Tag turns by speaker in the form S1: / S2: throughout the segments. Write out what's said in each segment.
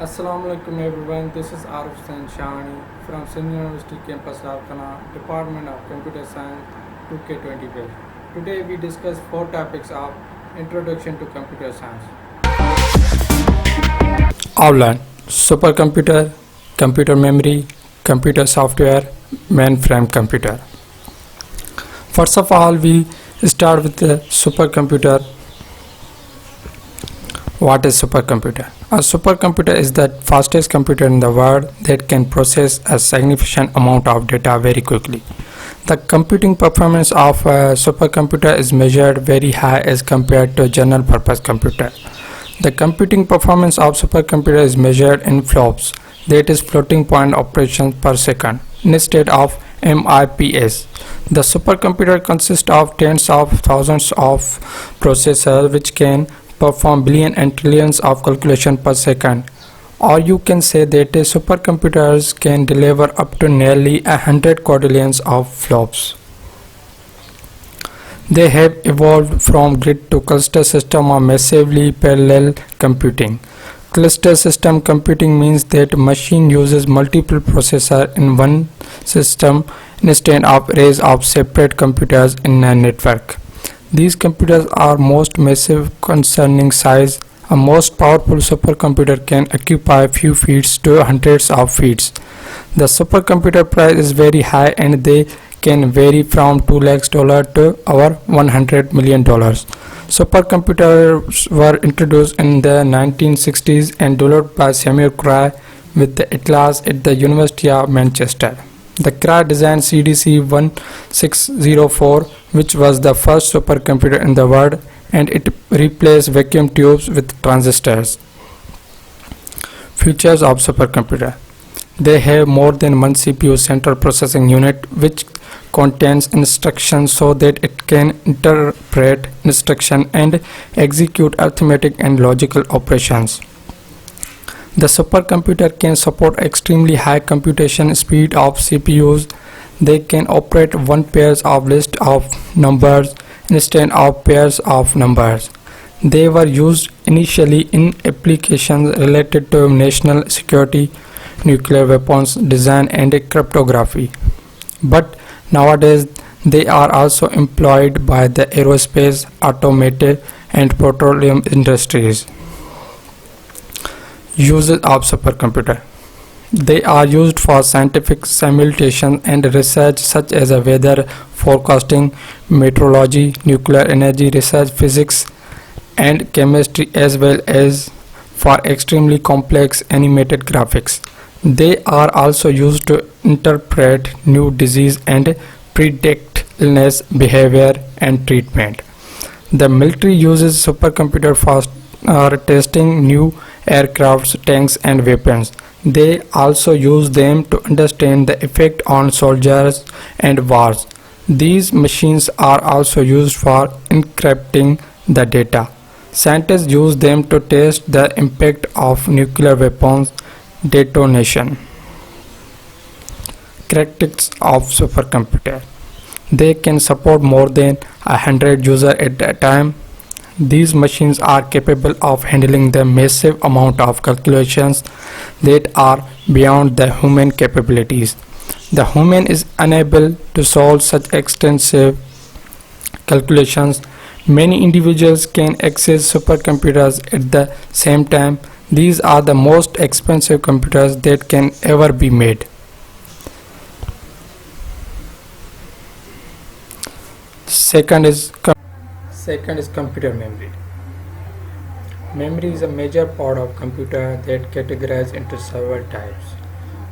S1: Assalamu alaikum everyone, this is Arif Hussain Shahani from Sindh University Campus Lalkana, Department of Computer Science 2K25. Today we discuss four topics of Introduction to Computer Science. Outline: Supercomputer, Computer Memory, Computer Software, Mainframe Computer. First of all, we start with the supercomputer. What is supercomputer? A supercomputer is the fastest computer in the world that can process a significant amount of data very quickly. The computing performance of a supercomputer is measured very high as compared to a general purpose computer. The computing performance of supercomputer is measured in flops, that is floating point operations per second, instead of MIPS. The supercomputer consists of tens of thousands of processors which can perform billions and trillions of calculations per second. Or you can say that supercomputers can deliver up to nearly 100 quadrillions of flops. They have evolved from grid to cluster system or massively parallel computing. Cluster system computing means that a machine uses multiple processors in one system instead of arrays of separate computers in a network. These computers are most massive concerning size. A most powerful supercomputer can occupy a few feet to hundreds of feet. The supercomputer price is very high and they can vary from $2 lakhs to over $100 million. Supercomputers were introduced in the 1960s and developed by Samuel Cray with the Atlas at the University of Manchester. The Cray designed CDC 1604, which was the first supercomputer in the world, and it replaced vacuum tubes with transistors. Features of supercomputer: they have more than one CPU central processing unit which contains instructions so that it can interpret instruction and execute arithmetic and logical operations. The supercomputer can support extremely high computation speed of CPUs. They can operate one pair of list of numbers instead of pairs of numbers. They were used initially in applications related to national security, nuclear weapons design and cryptography. But nowadays they are also employed by the aerospace, automotive and petroleum industries. Uses of supercomputer: they are used for scientific simulation and research such as weather forecasting, meteorology, nuclear energy research, physics and chemistry, as well as for extremely complex animated graphics. They are also used to interpret new disease and predict illness, behavior and treatment. The military uses supercomputer for testing new aircrafts, tanks and weapons. They also use them to understand the effect on soldiers and wars. These machines are also used for encrypting the data. Scientists use them to test the impact of nuclear weapons detonation. Characteristics of supercomputer: they can support more than 100 users at a time. These machines are capable of handling the massive amount of calculations that are beyond the human capabilities. The human is unable to solve such extensive calculations. Many individuals can access supercomputers at the same time. These are the most expensive computers that can ever be made. Second is computer memory. Memory is a major part of computer that categorized into several types.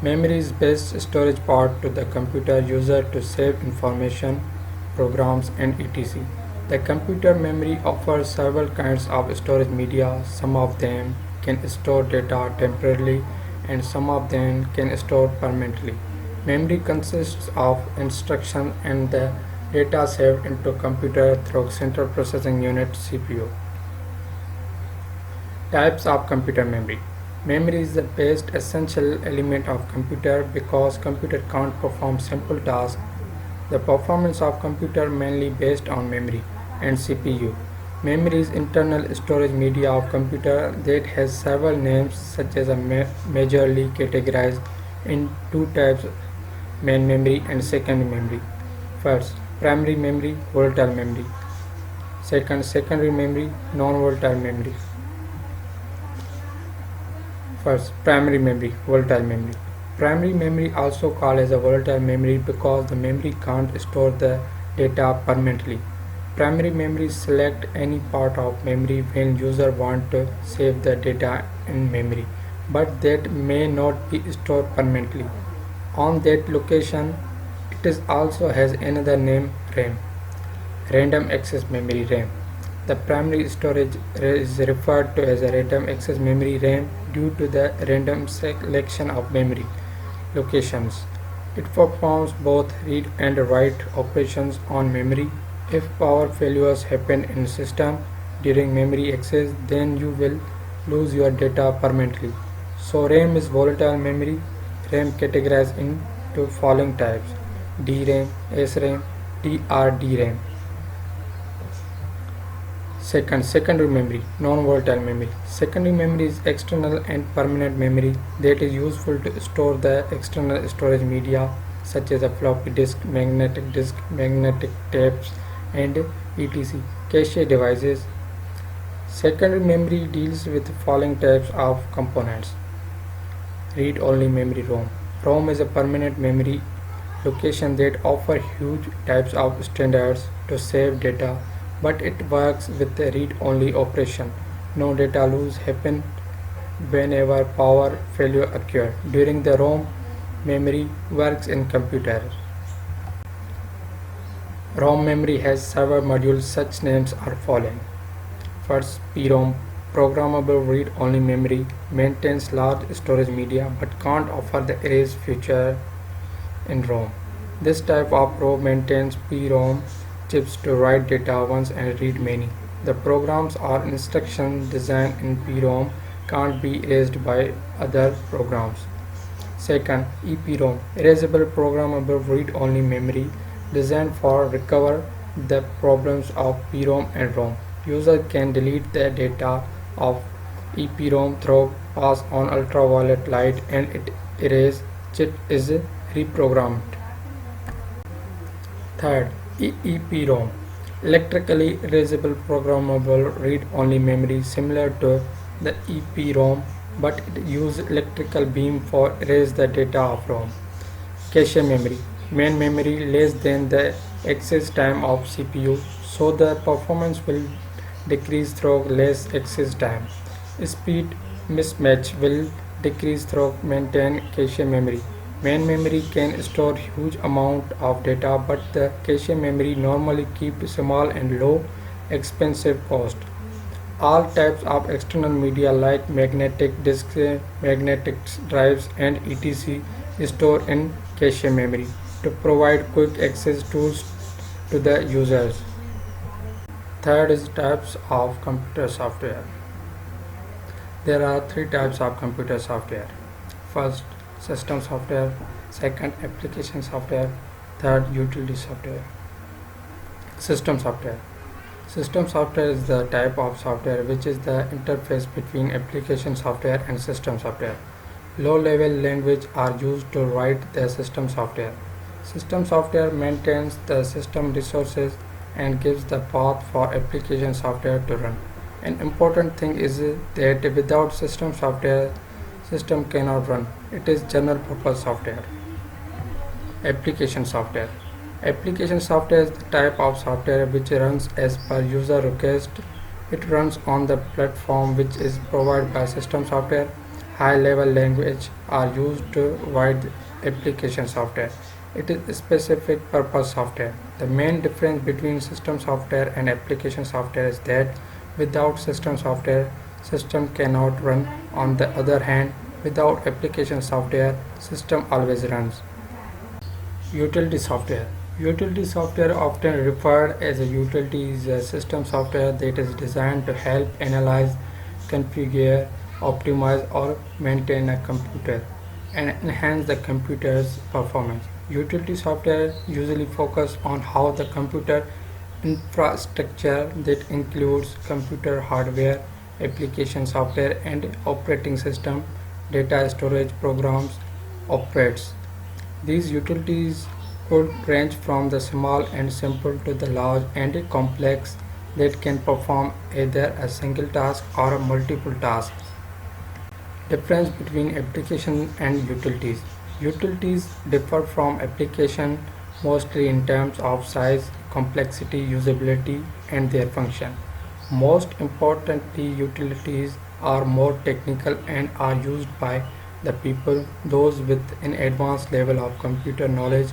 S1: Memory is best storage part to the computer user to save information, programs and etc. The computer memory offers several kinds of storage media. Some of them can store data temporarily and some of them can store permanently. Memory consists of instructions and the data saved into computer through central processing unit CPU. Types of computer memory. Memory is the best essential element of computer because computer can't perform simple tasks. The performance of computer mainly based on memory and CPU. Memory is internal storage media of computer that has several names such as a majorly categorized in two types: main memory and secondary memory. First, primary memory, volatile memory. Second, secondary memory, non-volatile memory. First, primary memory, volatile memory. Primary memory, also called as a volatile memory because the memory can't store the data permanently. Primary memory select any part of memory when user want to save the data in memory, but that may not be stored permanently. On that location, it is also has another name, RAM, random access memory, RAM. The primary storage is referred to as a random access memory, RAM, due to the random selection of memory locations. It performs both read and write operations on memory. If power failures happen in system during memory access, then you will lose your data permanently. So RAM is volatile memory. RAM categorized into following types: DRAM, SRAM, DRDRAM. Second, secondary memory, non-volatile memory. Secondary memory is external and permanent memory that is useful to store the external storage media such as a floppy disk, magnetic tapes, and etc. Cache devices. Secondary memory deals with the following types of components: read-only memory, ROM. ROM is a permanent memory location that offers huge types of standards to save data, but it works with a read-only operation. No data loss happen whenever power failure occur. During the ROM memory works in computers. ROM memory has several modules. Such names are following. First, PROM, programmable read-only memory, maintains large storage media but can't offer the erase feature in ROM. This type of ROM maintains PROM chips to write data once and read many. The programs or instructions designed in PROM can't be erased by other programs. Second, EPROM, erasable programmable read-only memory, designed for recover the problems of PROM and ROM. User can delete the data of EPROM through pass on ultraviolet light and it erase chip is reprogrammed. Third, EEPROM, electrically erasable programmable read-only memory similar to the EPROM, but it uses electrical beam for erase the data of ROM. Cache memory, main memory less than the access time of CPU, so the performance will decrease through less access time. Speed mismatch will decrease through maintain cache memory. Main memory can store huge amount of data, but the cache memory normally keep small and low expensive cost. All types of external media like magnetic disks, magnetic drives, and etc. store in cache memory to provide quick access tools to the users. Third is types of computer software. There are three types of computer software. First, system software. Second, application software. Third, utility software. System software. System software is the type of software which is the interface between application software and system software. Low-level language are used to write the system software. System software maintains the system resources and gives the path for application software to run. An important thing is that without system software, system cannot run. It is general purpose software. Application software. Application software is the type of software which runs as per user request. It runs on the platform which is provided by system software. High-level language are used to write application software. It is specific purpose software. The main difference between system software and application software is that without system software, system cannot run. On the other hand, without application software, system always runs. Utility software. Utility software, often referred as a utility, is a system software that is designed to help analyze, configure, optimize, or maintain a computer and enhance the computer's performance. Utility software usually focus on how the computer infrastructure that includes computer hardware, application software, and operating system, data storage programs, operates. These utilities could range from the small and simple to the large and complex that can perform either a single task or multiple tasks. Difference between application and utilities. Utilities differ from application mostly in terms of size, complexity, usability, and their function. Most importantly, utilities are more technical and are used by the people, those with an advanced level of computer knowledge.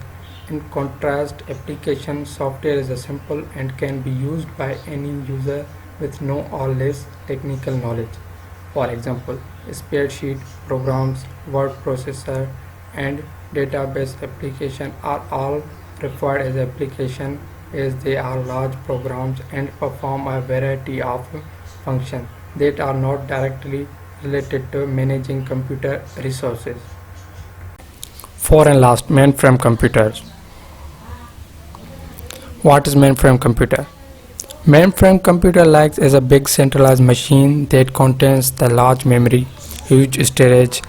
S1: In contrast, application software is a simple and can be used by any user with no or less technical knowledge. For example, spreadsheet programs, word processor, and database application are all referred as application as they are large programs and perform a variety of functions that are not directly related to managing computer resources. Four and last, mainframe computers. What is mainframe computer? Mainframe computer acts as a big centralized machine that contains the large memory, huge storage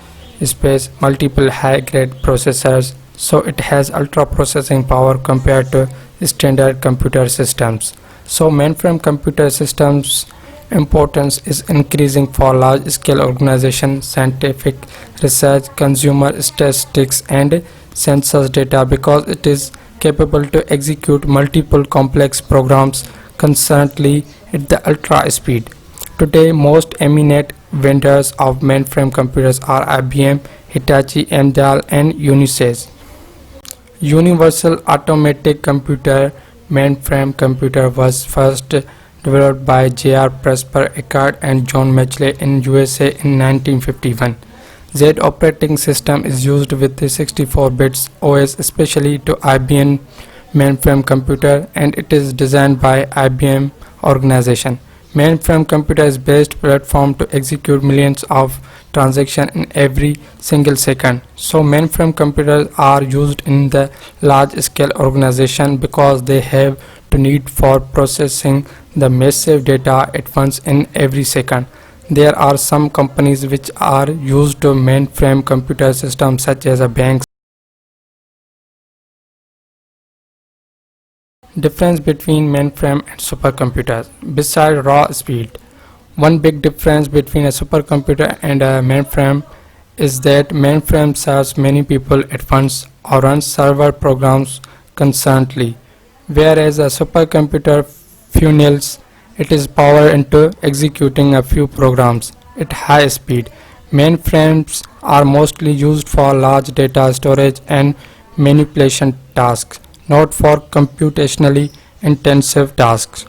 S1: space, multiple high-grade processors, so it has ultra processing power compared to standard computer systems. So mainframe computer systems importance is increasing for large-scale organization, scientific research, consumer statistics, and census data because it is capable to execute multiple complex programs concurrently at the ultra speed. Today, most eminent vendors of mainframe computers are IBM, Hitachi, Amdahl, and Unisys. Universal Automatic Computer mainframe computer was first developed by J.R. Presper Eckert and John Matchley in USA in 1951. Z operating system is used with the 64 bits OS especially to IBM mainframe computer and it is designed by IBM organization. Mainframe computer is best platform to execute millions of transactions in every single second. So mainframe computers are used in the large scale organization because they have to need for processing the massive data at once in every second. There are some companies which are used to mainframe computer systems such as a banks. Difference between mainframe and supercomputers. Besides raw speed, one big difference between a supercomputer and a mainframe is that mainframe serves many people at once or runs server programs concurrently, whereas a supercomputer funnels its power into executing a few programs at high speed. Mainframes are mostly used for large data storage and manipulation tasks, not for computationally intensive tasks.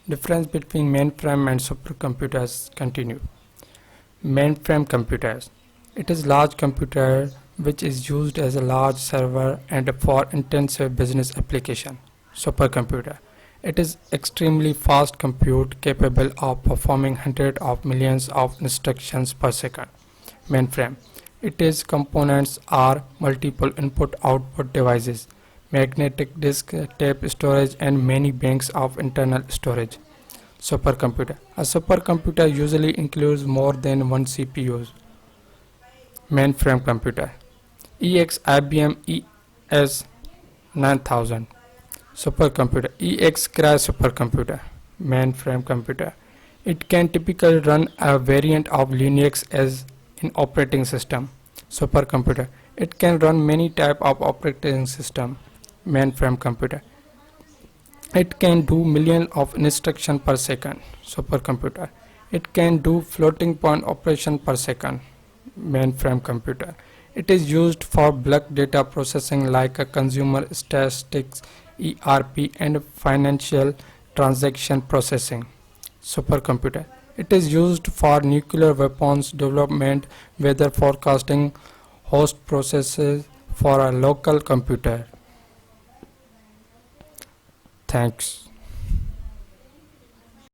S1: Difference between mainframe and supercomputers continue. Mainframe computers. It is large computer which is used as a large server and for intensive business application. Supercomputer. It is extremely fast compute capable of performing hundreds of millions of instructions per second. Mainframe. Its components are multiple input-output devices, magnetic disk, tape storage, and many banks of internal storage. Supercomputer. A supercomputer usually includes more than one CPU. Mainframe computer. EX IBM ES 9000. Supercomputer. EX Cray supercomputer. Mainframe computer. It can typically run a variant of Linux as an operating system. Supercomputer. It can run many type of operating system. Mainframe computer. It can do millions of instructions per second. Supercomputer. It can do floating point operation per second. Mainframe computer. It is used for bulk data processing like a consumer statistics, ERP, and financial transaction processing. Supercomputer. It is used for nuclear weapons development, weather forecasting, host processes for a local computer. Thanks.